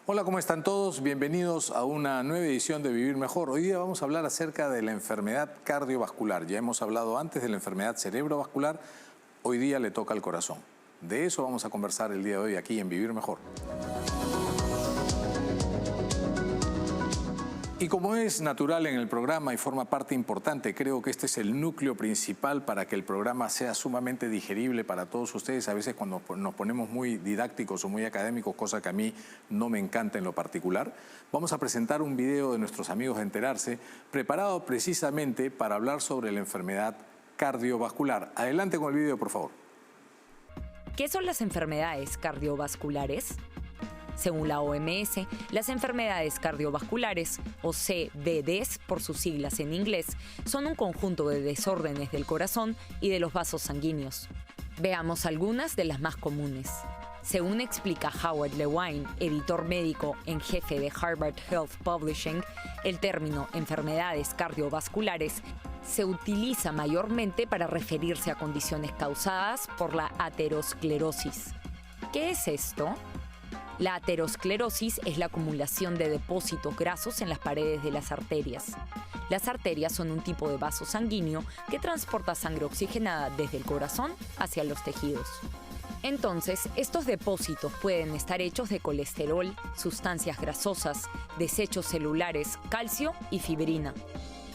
Hola, ¿cómo están todos? Bienvenidos a una nueva edición de Vivir Mejor. Hoy día vamos a hablar acerca de la enfermedad cardiovascular. Ya hemos hablado antes de la enfermedad cerebrovascular, hoy día le toca al corazón. De eso vamos a conversar el día de hoy aquí en Vivir Mejor. Y como es natural en el programa y forma parte importante, creo que este es el núcleo principal para que el programa sea sumamente digerible para todos ustedes. A veces cuando nos ponemos muy didácticos o muy académicos, cosa que a mí no me encanta en lo particular, vamos a presentar un video de nuestros amigos de Enterarse, preparado precisamente para hablar sobre la enfermedad cardiovascular. Adelante con el video, por favor. ¿Qué son las enfermedades cardiovasculares? Según la OMS, las enfermedades cardiovasculares, o CVDs por sus siglas en inglés, son un conjunto de desórdenes del corazón y de los vasos sanguíneos. Veamos algunas de las más comunes. Según explica Howard Lewine, editor médico en jefe de Harvard Health Publishing, el término enfermedades cardiovasculares se utiliza mayormente para referirse a condiciones causadas por la aterosclerosis. ¿Qué es esto? La aterosclerosis es la acumulación de depósitos grasos en las paredes de las arterias. Las arterias son un tipo de vaso sanguíneo que transporta sangre oxigenada desde el corazón hacia los tejidos. Entonces, estos depósitos pueden estar hechos de colesterol, sustancias grasosas, desechos celulares, calcio y fibrina.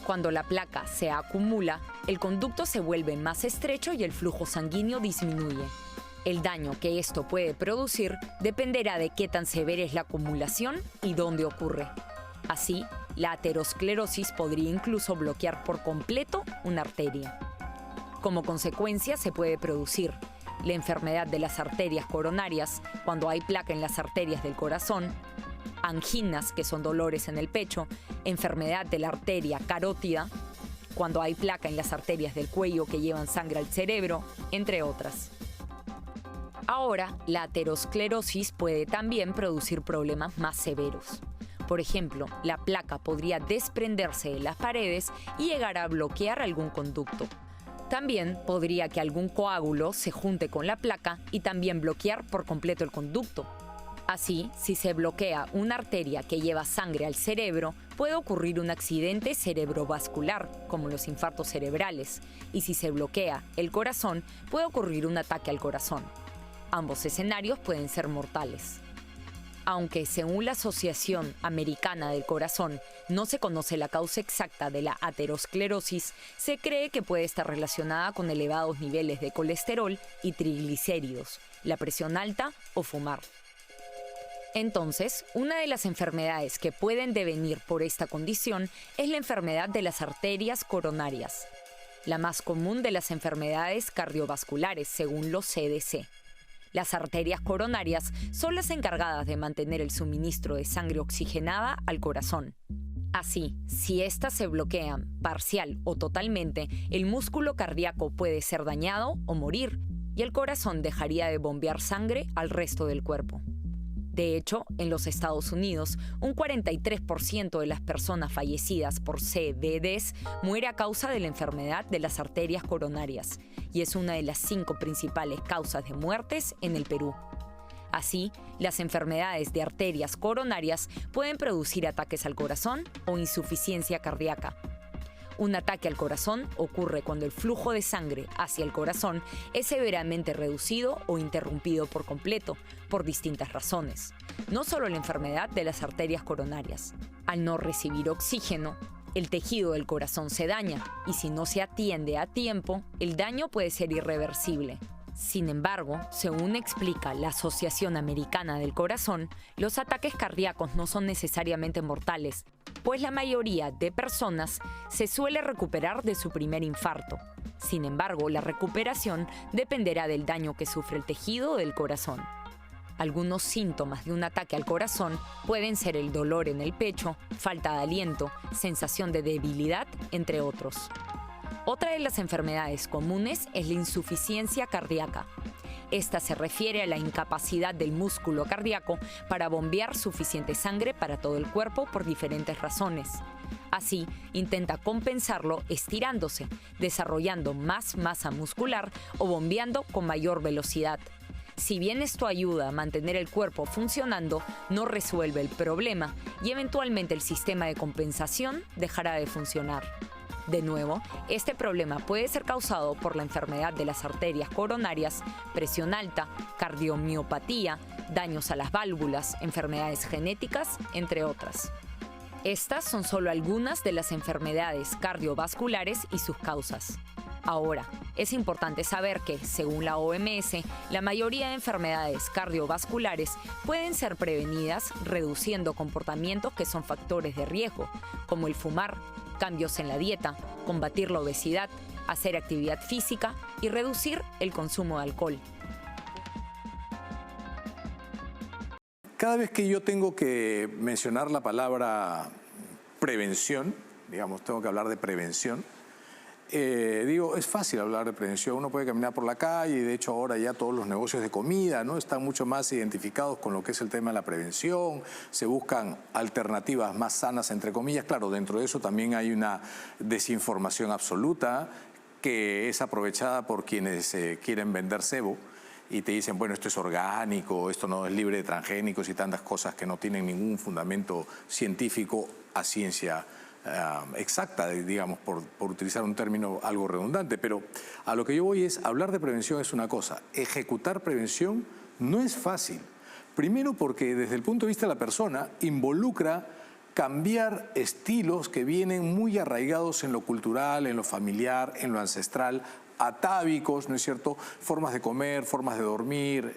Cuando la placa se acumula, el conducto se vuelve más estrecho y el flujo sanguíneo disminuye. El daño que esto puede producir dependerá de qué tan severa es la acumulación y dónde ocurre. Así, la aterosclerosis podría incluso bloquear por completo una arteria. Como consecuencia, se puede producir la enfermedad de las arterias coronarias, cuando hay placa en las arterias del corazón, anginas, que son dolores en el pecho, enfermedad de la arteria carótida, cuando hay placa en las arterias del cuello que llevan sangre al cerebro, entre otras. Ahora, la aterosclerosis puede también producir problemas más severos. Por ejemplo, la placa podría desprenderse de las paredes y llegar a bloquear algún conducto. También podría que algún coágulo se junte con la placa y también bloquear por completo el conducto. Así, si se bloquea una arteria que lleva sangre al cerebro, puede ocurrir un accidente cerebrovascular, como los infartos cerebrales, y si se bloquea el corazón, puede ocurrir un ataque al corazón. Ambos escenarios pueden ser mortales. Aunque, según la Asociación Americana del Corazón, no se conoce la causa exacta de la aterosclerosis, se cree que puede estar relacionada con elevados niveles de colesterol y triglicéridos, la presión alta o fumar. Entonces, una de las enfermedades que pueden devenir por esta condición es la enfermedad de las arterias coronarias, la más común de las enfermedades cardiovasculares, según los CDC. Las arterias coronarias son las encargadas de mantener el suministro de sangre oxigenada al corazón. Así, si éstas se bloquean parcial o totalmente, el músculo cardíaco puede ser dañado o morir, y el corazón dejaría de bombear sangre al resto del cuerpo. De hecho, en los Estados Unidos, un 43% de las personas fallecidas por CVDs muere a causa de la enfermedad de las arterias coronarias, y es una de las 5 principales causas de muertes en el Perú. Así, las enfermedades de arterias coronarias pueden producir ataques al corazón o insuficiencia cardíaca. Un ataque al corazón ocurre cuando el flujo de sangre hacia el corazón es severamente reducido o interrumpido por completo, por distintas razones. No solo la enfermedad de las arterias coronarias. Al no recibir oxígeno, el tejido del corazón se daña, y si no se atiende a tiempo, el daño puede ser irreversible. Sin embargo, según explica la Asociación Americana del Corazón, los ataques cardíacos no son necesariamente mortales, pues la mayoría de personas se suele recuperar de su primer infarto. Sin embargo, la recuperación dependerá del daño que sufre el tejido del corazón. Algunos síntomas de un ataque al corazón pueden ser el dolor en el pecho, falta de aliento, sensación de debilidad, entre otros. Otra de las enfermedades comunes es la insuficiencia cardíaca. Esta se refiere a la incapacidad del músculo cardíaco para bombear suficiente sangre para todo el cuerpo por diferentes razones. Así, intenta compensarlo estirándose, desarrollando más masa muscular o bombeando con mayor velocidad. Si bien esto ayuda a mantener el cuerpo funcionando, no resuelve el problema y eventualmente el sistema de compensación dejará de funcionar. De nuevo, este problema puede ser causado por la enfermedad de las arterias coronarias, presión alta, cardiomiopatía, daños a las válvulas, enfermedades genéticas, entre otras. Estas son solo algunas de las enfermedades cardiovasculares y sus causas. Ahora, es importante saber que, según la OMS, la mayoría de enfermedades cardiovasculares pueden ser prevenidas reduciendo comportamientos que son factores de riesgo, como el fumar, cambios en la dieta, combatir la obesidad, hacer actividad física y reducir el consumo de alcohol. Cada vez que yo tengo que mencionar la palabra prevención, digamos, tengo que hablar de prevención, digo, es fácil hablar de prevención, uno puede caminar por la calle y de hecho ahora ya todos los negocios de comida, ¿no?, están mucho más identificados con lo que es el tema de la prevención, se buscan alternativas más sanas, entre comillas. Claro, dentro de eso también hay una desinformación absoluta que es aprovechada por quienes quieren vender cebo y te dicen, bueno, esto es orgánico, esto no es libre de transgénicos y tantas cosas que no tienen ningún fundamento científico a ciencia exacta, digamos, por utilizar un término algo redundante. Pero a lo que yo voy es, hablar de prevención es una cosa, ejecutar prevención no es fácil. Primero porque desde el punto de vista de la persona involucra cambiar estilos que vienen muy arraigados en lo cultural, en lo familiar, en lo ancestral, atávicos, ¿no es cierto?, formas de comer, formas de dormir,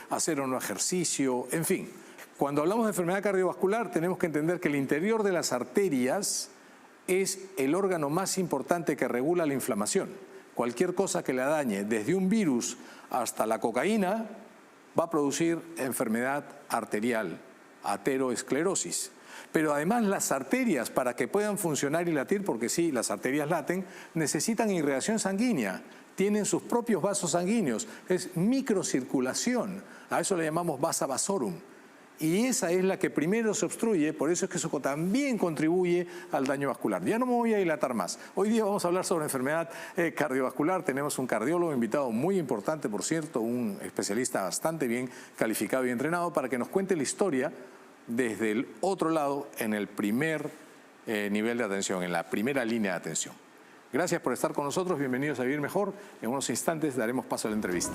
hacer un ejercicio, en fin. Cuando hablamos de enfermedad cardiovascular tenemos que entender que el interior de las arterias es el órgano más importante que regula la inflamación. Cualquier cosa que la dañe, desde un virus hasta la cocaína, va a producir enfermedad arterial, ateroesclerosis. Pero además las arterias, para que puedan funcionar y latir, porque sí, las arterias laten, necesitan irrigación sanguínea, tienen sus propios vasos sanguíneos, es microcirculación, a eso le llamamos vasa vasorum. Y esa es la que primero se obstruye, por eso es que eso también contribuye al daño vascular. Ya no me voy a dilatar más. Hoy día vamos a hablar sobre enfermedad cardiovascular. Tenemos un cardiólogo invitado muy importante, por cierto, un especialista bastante bien calificado y entrenado para que nos cuente la historia desde el otro lado, en el primer nivel de atención, en la primera línea de atención. Gracias por estar con nosotros, bienvenidos a Vivir Mejor. En unos instantes daremos paso a la entrevista.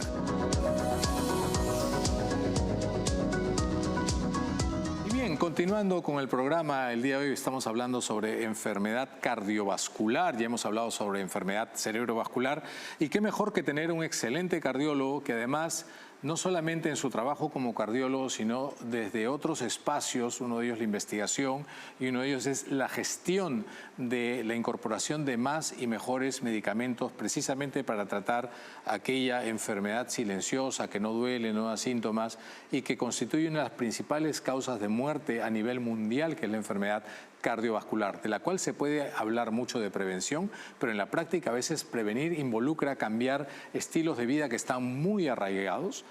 Y bien, continuando con el programa, el día de hoy estamos hablando sobre enfermedad cardiovascular, ya hemos hablado sobre enfermedad cerebrovascular, y qué mejor que tener un excelente cardiólogo que además no solamente en su trabajo como cardiólogo, sino desde otros espacios, uno de ellos la investigación y uno de ellos es la gestión de la incorporación de más y mejores medicamentos precisamente para tratar aquella enfermedad silenciosa que no duele, no da síntomas y que constituye una de las principales causas de muerte a nivel mundial, que es la enfermedad cardiovascular, de la cual se puede hablar mucho de prevención, pero en la práctica a veces prevenir involucra cambiar estilos de vida que están muy arraigados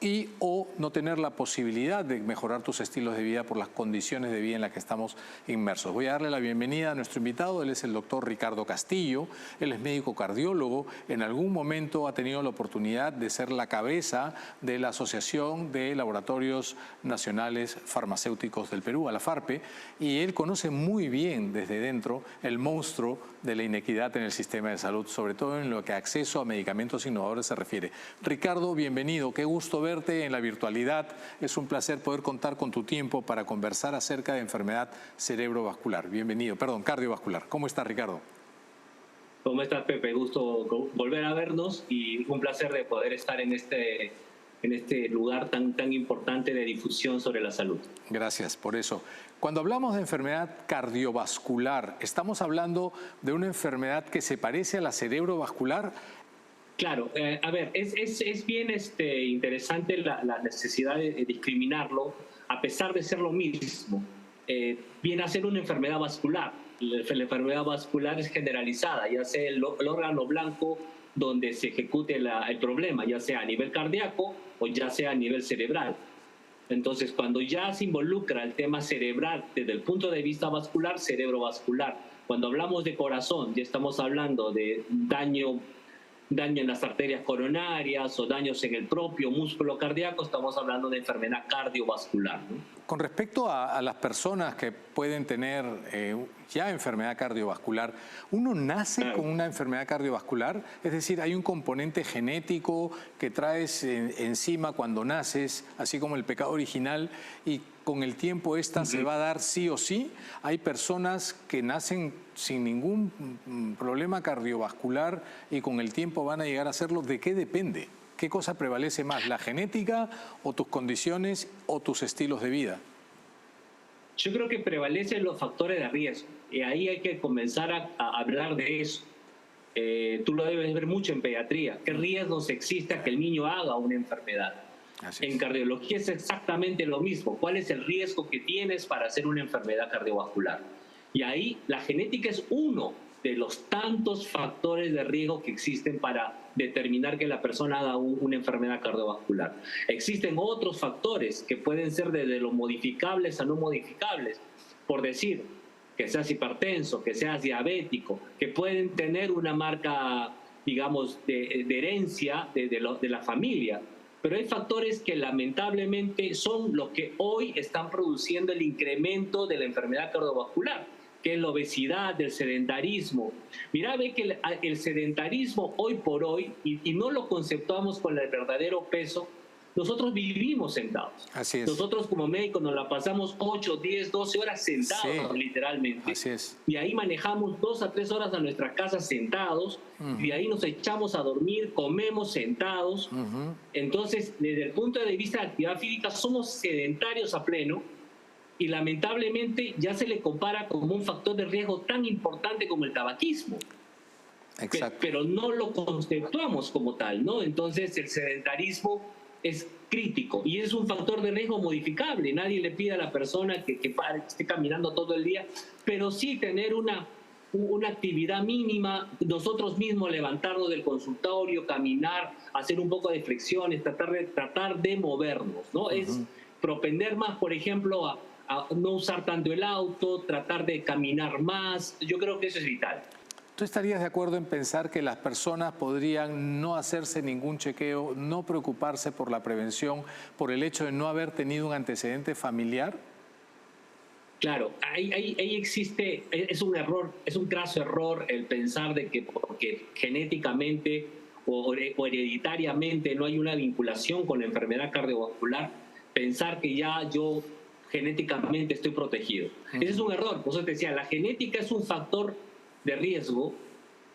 y o no tener la posibilidad de mejorar tus estilos de vida por las condiciones de vida en las que estamos inmersos. Voy a darle la bienvenida a nuestro invitado, él es el doctor Ricardo Castillo, él es médico cardiólogo, en algún momento ha tenido la oportunidad de ser la cabeza de la Asociación de Laboratorios Nacionales Farmacéuticos del Perú, a la FARPE, y él conoce muy bien desde dentro el monstruo de la inequidad en el sistema de salud, sobre todo en lo que a acceso a medicamentos innovadores se refiere. Ricardo, bienvenido, qué gusto verte en la virtualidad, es un placer poder contar con tu tiempo para conversar acerca de enfermedad cerebrovascular. Bienvenido, perdón, cardiovascular. ¿Cómo estás, Ricardo? ¿Cómo estás, Pepe? Gusto volver a vernos y un placer de poder estar en este lugar tan importante de difusión sobre la salud. Gracias por eso. Cuando hablamos de enfermedad cardiovascular, ¿estamos hablando de una enfermedad que se parece a la cerebrovascular? Claro, a ver, es bien interesante la necesidad de discriminarlo, a pesar de ser lo mismo. Viene a ser una enfermedad vascular. La enfermedad vascular es generalizada, ya sea el órgano blanco donde se ejecute el problema, ya sea a nivel cardíaco o ya sea a nivel cerebral. Entonces, cuando ya se involucra el tema cerebral desde el punto de vista vascular, cerebrovascular. Cuando hablamos de corazón, ya estamos hablando de daño daño en las arterias coronarias o daños en el propio músculo cardíaco, estamos hablando de enfermedad cardiovascular, ¿no? Con respecto a las personas que pueden tener ya enfermedad cardiovascular, ¿uno nace con una enfermedad cardiovascular? Es decir, ¿hay un componente genético que traes encima cuando naces, así como el pecado original, y con el tiempo esta se va a dar sí o sí? ¿Hay personas que nacen sin ningún problema cardiovascular y con el tiempo van a llegar a hacerlo? ¿De qué depende? ¿Qué cosa prevalece más, la genética o tus condiciones o tus estilos de vida? Yo creo que prevalecen los factores de riesgo y ahí hay que comenzar a hablar de eso. Tú lo debes ver mucho en pediatría. ¿Qué riesgos existe a que el niño haga una enfermedad? En cardiología es exactamente lo mismo. ¿Cuál es el riesgo que tienes para hacer una enfermedad cardiovascular? Y ahí la genética es uno de los tantos factores de riesgo que existen para determinar que la persona haga una enfermedad cardiovascular. Existen otros factores que pueden ser desde los modificables a no modificables. Por decir, que seas hipertenso, que seas diabético, que pueden tener una marca, digamos, de herencia de la familia. Pero hay factores que lamentablemente son los que hoy están produciendo el incremento de la enfermedad cardiovascular, que es la obesidad, el sedentarismo. Mira, ve que el sedentarismo hoy por hoy, y no lo conceptuamos con el verdadero peso, nosotros vivimos sentados. Así es. Nosotros como médicos nos la pasamos 8, 10, 12 horas sentados, literalmente. Así es. Y ahí manejamos 2 a 3 horas a nuestra casa sentados, y de ahí nos echamos a dormir, comemos sentados. Entonces, desde el punto de vista de actividad física, somos sedentarios a pleno, y lamentablemente ya se le compara como un factor de riesgo tan importante como el tabaquismo. Exacto. Pero no lo conceptuamos como tal, ¿no? Entonces el sedentarismo es crítico y es un factor de riesgo modificable. Nadie le pide a la persona que esté caminando todo el día, pero sí tener una actividad mínima, nosotros mismos levantarnos del consultorio, caminar, hacer un poco de flexiones, tratar de movernos, ¿no? Es propender más, por ejemplo, a no usar tanto el auto, tratar de caminar más. Yo creo que eso es vital. ¿Tú estarías de acuerdo en pensar que las personas podrían no hacerse ningún chequeo, no preocuparse por la prevención, por el hecho de no haber tenido un antecedente familiar? Claro, ahí existe, es un error, es un craso error el pensar de que porque genéticamente o hereditariamente no hay una vinculación con la enfermedad cardiovascular, pensar que ya yo genéticamente estoy protegido. Ese es un error. Por eso te decía, la genética es un factor de riesgo,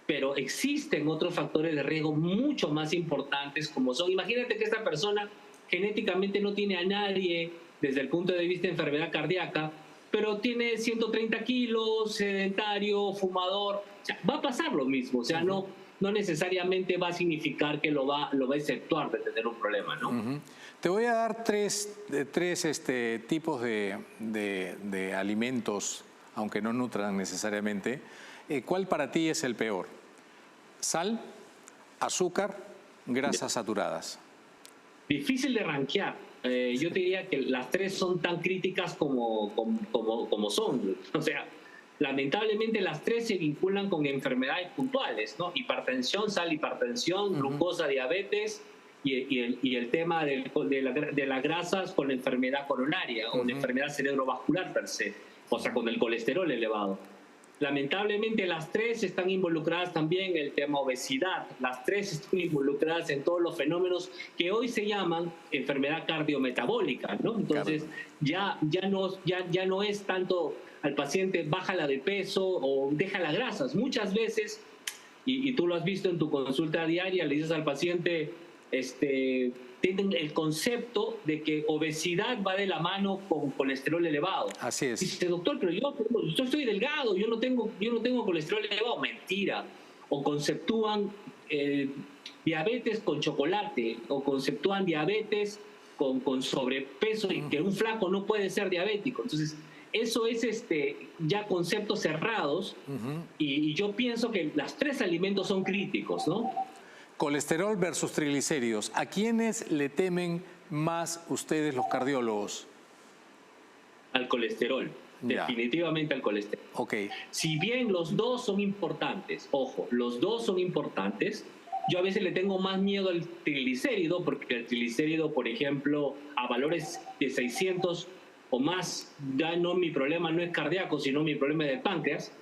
pero existen otros factores de riesgo mucho más importantes como son, imagínate que esta persona genéticamente no tiene a nadie desde el punto de vista de enfermedad cardíaca, pero tiene 130 kilos, sedentario, fumador, o sea, va a pasar lo mismo, o sea, no necesariamente va a significar que lo va a exceptuar de tener un problema, ¿no? Te voy a dar tres tipos de alimentos, aunque no nutran necesariamente. ¿Cuál para ti es el peor? Sal, azúcar, grasas saturadas. Difícil de rankear. Yo te diría que las tres son tan críticas como son. O sea, lamentablemente las tres se vinculan con enfermedades puntuales, ¿no? Hipertensión, sal, hipertensión, glucosa, diabetes y el tema de las grasas con la enfermedad coronaria o la enfermedad cerebrovascular per se, o sea, con el colesterol elevado. Lamentablemente las tres están involucradas también en el tema obesidad, las tres están involucradas en todos los fenómenos que hoy se llaman enfermedad cardiometabólica, ¿no? Entonces ya no es tanto al paciente bájala de peso o deja las grasas. Muchas veces, y tú lo has visto en tu consulta diaria, le dices al paciente, tienen el concepto de que obesidad va de la mano con colesterol elevado. Así es. Dice, doctor, pero yo estoy delgado, yo no tengo colesterol elevado. Mentira. O conceptúan diabetes con chocolate, o conceptúan diabetes con sobrepeso y que un flaco no puede ser diabético. Entonces, eso es ya conceptos cerrados y yo pienso que los tres alimentos son críticos, ¿no? Colesterol versus triglicéridos. ¿A quiénes le temen más ustedes los cardiólogos? Al colesterol. Definitivamente al colesterol. Ok. Si bien los dos son importantes, ojo, los dos son importantes, Yo a veces le tengo más miedo al triglicérido, porque el triglicérido, por ejemplo, a valores de 600 o más, ya no, mi problema no es cardíaco, sino mi problema es del páncreas.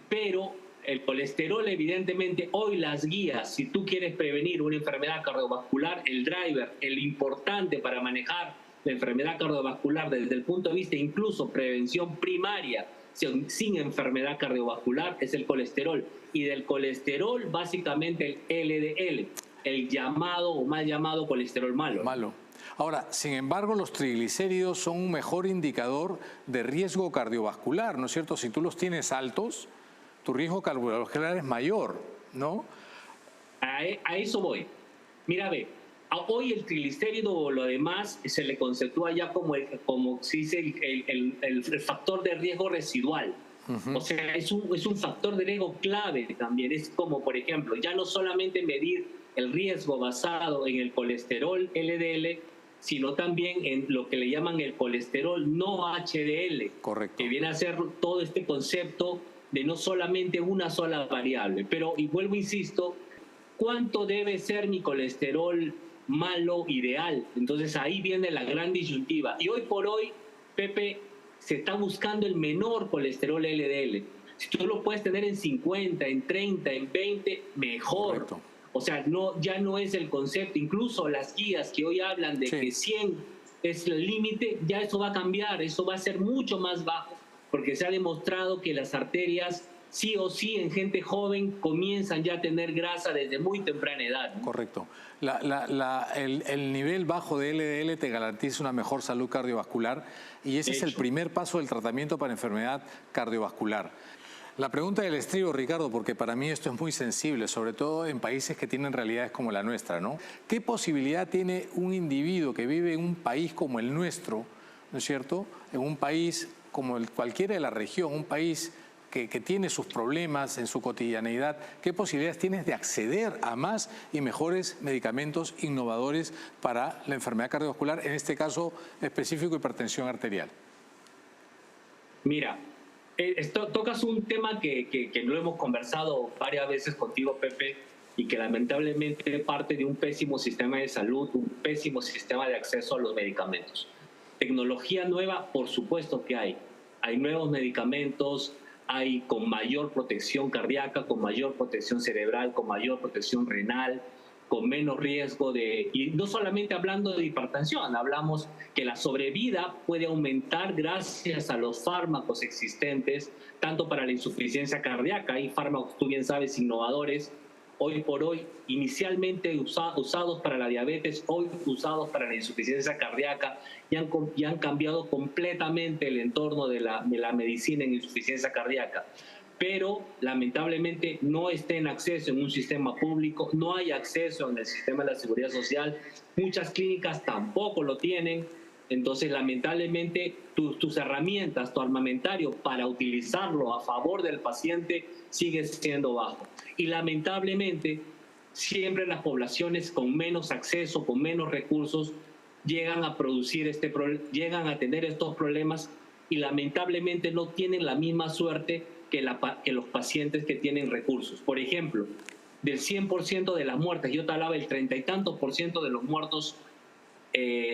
Pero el colesterol, evidentemente, hoy las guías, si tú quieres prevenir una enfermedad cardiovascular, el driver, el importante para manejar la enfermedad cardiovascular desde el punto de vista incluso prevención primaria, sin enfermedad cardiovascular, es el colesterol. Y del colesterol, básicamente el LDL, el llamado o mal llamado colesterol malo. Ahora, sin embargo, los triglicéridos son un mejor indicador de riesgo cardiovascular, ¿no es cierto? Si tú los tienes altos, tu riesgo cardiovascular es mayor, ¿no? A eso voy. Mira, ve, hoy el triglicérido o lo demás se le conceptúa ya como se dice, el factor de riesgo residual. O sea, es un factor de riesgo clave también. Es como, por ejemplo, ya no solamente medir el riesgo basado en el colesterol LDL, sino también en lo que le llaman el colesterol no HDL. Correcto. Que viene a ser todo este concepto de no solamente una sola variable. Pero, y vuelvo, insisto, ¿cuánto debe ser mi colesterol malo ideal? Entonces ahí viene la gran disyuntiva. Y hoy por hoy, Pepe, se está buscando el menor colesterol LDL. Si tú lo puedes tener en 50, en 30, en 20, mejor. Correcto. O sea, no, ya no es el concepto. Incluso las guías que hoy hablan de que 100 es el límite, ya eso va a cambiar, eso va a ser mucho más bajo, porque se ha demostrado que las arterias sí o sí en gente joven comienzan ya a tener grasa desde muy temprana edad, ¿no? Correcto. El nivel bajo de LDL te garantiza una mejor salud cardiovascular y ese es el primer paso del tratamiento para enfermedad cardiovascular. La pregunta del estribo, Ricardo, porque para mí esto es muy sensible, sobre todo en países que tienen realidades como la nuestra, ¿no? ¿Qué posibilidad tiene un individuo que vive en un país como el nuestro, ¿no es cierto? En un país como cualquiera de la región, un país que tiene sus problemas en su cotidianeidad, ¿qué posibilidades tienes de acceder a más y mejores medicamentos innovadores para la enfermedad cardiovascular, en este caso específico hipertensión arterial? Mira, tocas un tema que lo hemos conversado varias veces contigo, Pepe, y que lamentablemente parte de un pésimo sistema de salud, un pésimo sistema de acceso a los medicamentos. Tecnología nueva, por supuesto que hay. Hay nuevos medicamentos, hay con mayor protección cardíaca, con mayor protección cerebral, con mayor protección renal, con menos riesgo de... Y no solamente hablando de hipertensión, hablamos que la sobrevida puede aumentar gracias a los fármacos existentes, tanto para la insuficiencia cardíaca, hay fármacos, tú bien sabes, innovadores, hoy por hoy, inicialmente usados para la diabetes, hoy usados para la insuficiencia cardíaca, y han cambiado completamente el entorno de la medicina en insuficiencia cardíaca. Pero lamentablemente no está en acceso en un sistema público, no hay acceso en el sistema de la seguridad social, muchas clínicas tampoco lo tienen. Entonces, lamentablemente, tus herramientas, tu armamentario para utilizarlo a favor del paciente sigue siendo bajo. Y lamentablemente, siempre las poblaciones con menos acceso, con menos recursos, llegan a llegan a tener estos problemas y lamentablemente no tienen la misma suerte que los pacientes que tienen recursos. Por ejemplo, del 100% de las muertes, yo te hablaba del 30 y tantos % de los muertos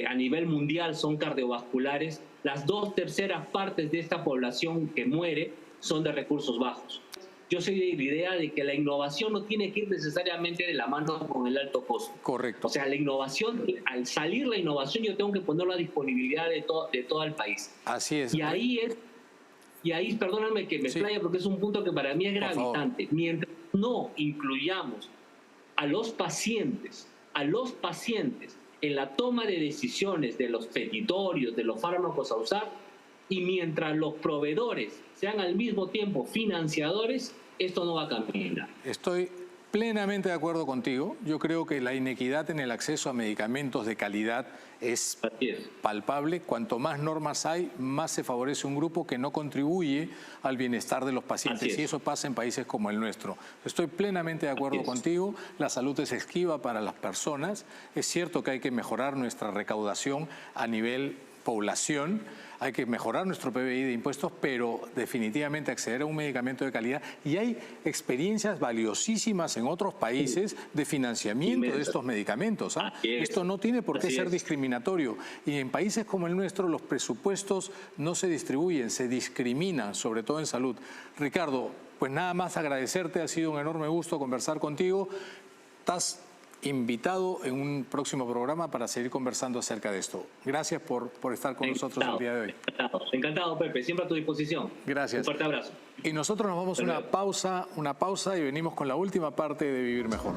a nivel mundial son cardiovasculares, las 2/3 partes de esta población que muere son de recursos bajos. Yo soy de la idea de que la innovación no tiene que ir necesariamente de la mano con el alto costo. Correcto. O sea, la innovación, al salir la innovación, yo tengo que ponerlo a disponibilidad de todo el país. Así es. Y ahí, perdóname que me explaye, porque es un punto que para mí es gravitante. Mientras no incluyamos a los pacientes en la toma de decisiones de los petitorios, de los fármacos a usar, y mientras los proveedores sean al mismo tiempo financiadores, esto no va a caminar. Estoy plenamente de acuerdo contigo. Yo creo que la inequidad en el acceso a medicamentos de calidad es palpable. Cuanto más normas hay, más se favorece un grupo que no contribuye al bienestar de los pacientes. Y eso pasa en países como el nuestro. Estoy plenamente de acuerdo contigo. La salud es esquiva para las personas. Es cierto que hay que mejorar nuestra recaudación a nivel población. hay que mejorar nuestro PBI de impuestos, pero definitivamente acceder a un medicamento de calidad. Y hay experiencias valiosísimas en otros países de financiamiento de estos medicamentos. Esto no tiene por qué ser discriminatorio. Y en países como el nuestro los presupuestos no se distribuyen, se discriminan, sobre todo en salud. Ricardo, pues nada más agradecerte, ha sido un enorme gusto conversar contigo. Estás invitado en un próximo programa para seguir conversando acerca de esto. Gracias por estar con nosotros el día de hoy. Encantado, Pepe, siempre a tu disposición. Gracias. Un fuerte abrazo. Y nosotros nos vamos a una pausa y venimos con la última parte de Vivir Mejor.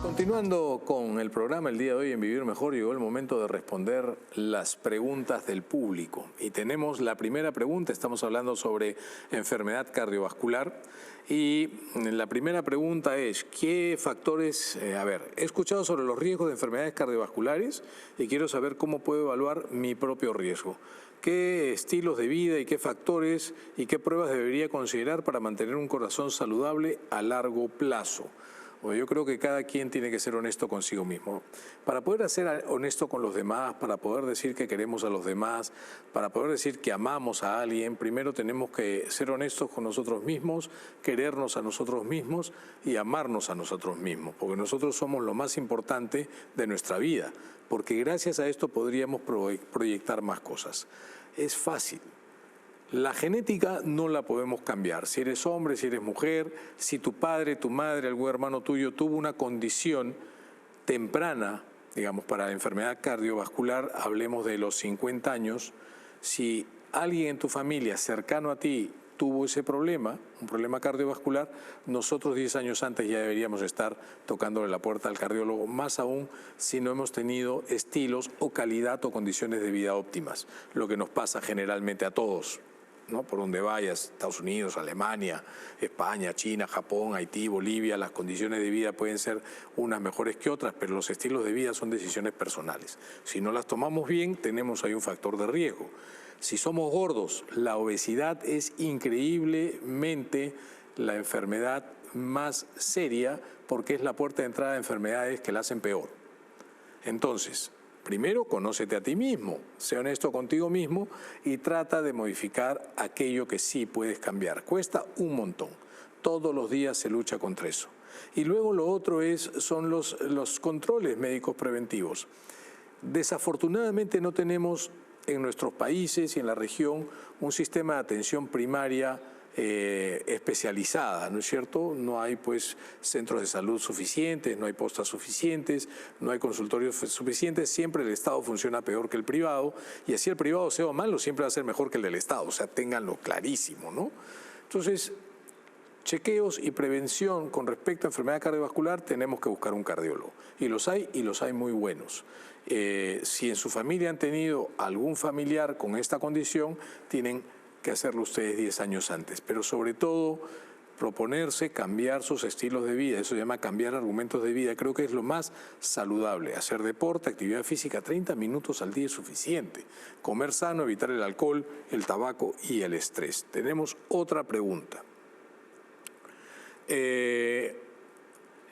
Continuando con el programa el día de hoy en Vivir Mejor, llegó el momento de responder las preguntas del público. Y tenemos la primera pregunta, estamos hablando sobre enfermedad cardiovascular. Y la primera pregunta es, ¿qué factores? He escuchado sobre los riesgos de enfermedades cardiovasculares y quiero saber cómo puedo evaluar mi propio riesgo. ¿Qué estilos de vida y qué factores y qué pruebas debería considerar para mantener un corazón saludable a largo plazo? Bueno, yo creo que cada quien tiene que ser honesto consigo mismo. Para poder ser honesto con los demás, para poder decir que queremos a los demás, para poder decir que amamos a alguien, primero tenemos que ser honestos con nosotros mismos, querernos a nosotros mismos y amarnos a nosotros mismos, porque nosotros somos lo más importante de nuestra vida, porque gracias a esto podríamos proyectar más cosas. Es fácil. La genética no la podemos cambiar. Si eres hombre, si eres mujer, si tu padre, tu madre, algún hermano tuyo tuvo una condición temprana, digamos, para la enfermedad cardiovascular, hablemos de los 50 años, si alguien en tu familia cercano a ti tuvo ese problema, un problema cardiovascular, nosotros 10 años antes ya deberíamos estar tocándole la puerta al cardiólogo, más aún si no hemos tenido estilos o calidad o condiciones de vida óptimas, lo que nos pasa generalmente a todos, ¿no? Por donde vayas, Estados Unidos, Alemania, España, China, Japón, Haití, Bolivia, las condiciones de vida pueden ser unas mejores que otras, pero los estilos de vida son decisiones personales. Si no las tomamos bien, tenemos ahí un factor de riesgo. Si somos gordos, la obesidad es increíblemente la enfermedad más seria porque es la puerta de entrada de enfermedades que la hacen peor. Entonces, primero, conócete a ti mismo, sé honesto contigo mismo y trata de modificar aquello que sí puedes cambiar. Cuesta un montón, todos los días se lucha contra eso. Y luego lo otro son los controles médicos preventivos. Desafortunadamente no tenemos en nuestros países y en la región un sistema de atención primaria especializada, ¿no es cierto? No hay pues centros de salud suficientes, no hay postas suficientes, no hay consultorios suficientes, siempre el Estado funciona peor que el privado y así el privado sea o malo siempre va a ser mejor que el del Estado, o sea, ténganlo clarísimo, ¿no? Entonces, chequeos y prevención con respecto a enfermedad cardiovascular tenemos que buscar un cardiólogo y los hay muy buenos. Si en su familia han tenido algún familiar con esta condición, tienen que hacerlo ustedes 10 años antes, pero sobre todo proponerse cambiar sus estilos de vida, eso se llama cambiar argumentos de vida, creo que es lo más saludable, hacer deporte, actividad física, 30 minutos al día es suficiente, comer sano, evitar el alcohol, el tabaco y el estrés. Tenemos otra pregunta.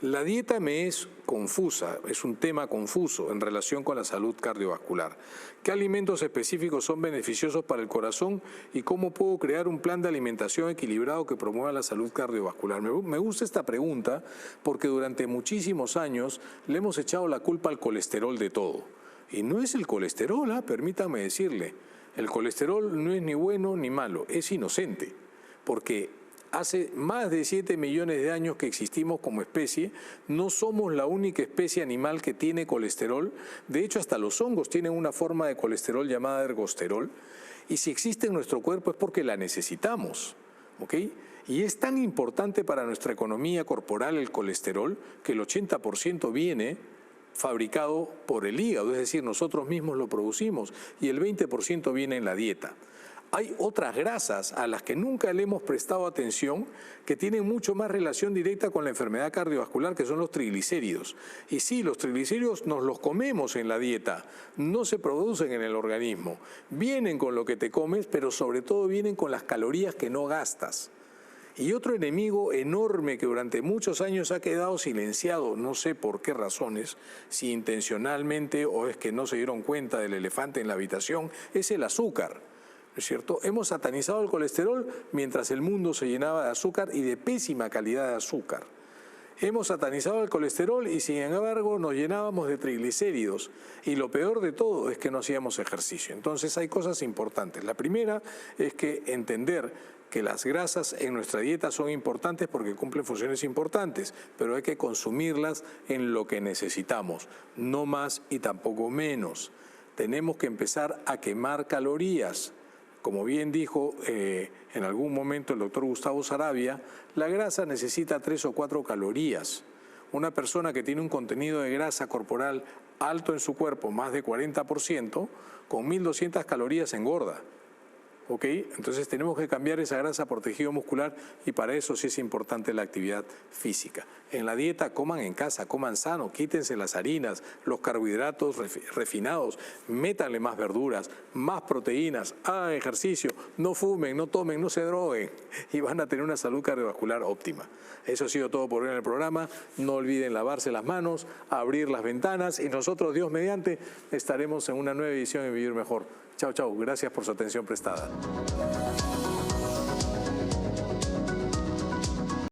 La dieta me es confusa, es un tema confuso en relación con la salud cardiovascular. ¿Qué alimentos específicos son beneficiosos para el corazón y cómo puedo crear un plan de alimentación equilibrado que promueva la salud cardiovascular? Me gusta esta pregunta porque durante muchísimos años le hemos echado la culpa al colesterol de todo. Y no es el colesterol, permítame decirle, el colesterol no es ni bueno ni malo, es inocente, porque hace más de 7 millones de años que existimos como especie, no somos la única especie animal que tiene colesterol. De hecho, hasta los hongos tienen una forma de colesterol llamada ergosterol. Y si existe en nuestro cuerpo es porque la necesitamos, ¿ok? Y es tan importante para nuestra economía corporal el colesterol que el 80% viene fabricado por el hígado, es decir, nosotros mismos lo producimos, y el 20% viene en la dieta. Hay otras grasas a las que nunca le hemos prestado atención que tienen mucho más relación directa con la enfermedad cardiovascular, que son los triglicéridos. Y sí, los triglicéridos nos los comemos en la dieta, no se producen en el organismo. Vienen con lo que te comes, pero sobre todo vienen con las calorías que no gastas. Y otro enemigo enorme que durante muchos años ha quedado silenciado, no sé por qué razones, si intencionalmente o es que no se dieron cuenta del elefante en la habitación, es el azúcar. ¿No es cierto? Hemos satanizado el colesterol mientras el mundo se llenaba de azúcar y de pésima calidad de azúcar. Hemos satanizado el colesterol y sin embargo nos llenábamos de triglicéridos. Y lo peor de todo es que no hacíamos ejercicio. Entonces hay cosas importantes. La primera es que entender que las grasas en nuestra dieta son importantes porque cumplen funciones importantes, pero hay que consumirlas en lo que necesitamos, no más y tampoco menos. Tenemos que empezar a quemar calorías. Como bien dijo en algún momento el doctor Gustavo Sarabia, la grasa necesita 3 o 4 calorías. Una persona que tiene un contenido de grasa corporal alto en su cuerpo, más de 40%, con 1.200 calorías engorda. ¿Ok? Entonces tenemos que cambiar esa grasa por tejido muscular y para eso sí es importante la actividad física. En la dieta coman en casa, coman sano, quítense las harinas, los carbohidratos refinados, métanle más verduras, más proteínas, hagan ejercicio, no fumen, no tomen, no se droguen y van a tener una salud cardiovascular óptima. Eso ha sido todo por hoy en el programa. No olviden lavarse las manos, abrir las ventanas y nosotros, Dios mediante, estaremos en una nueva edición de Vivir Mejor. Chao, chao. Gracias por su atención prestada.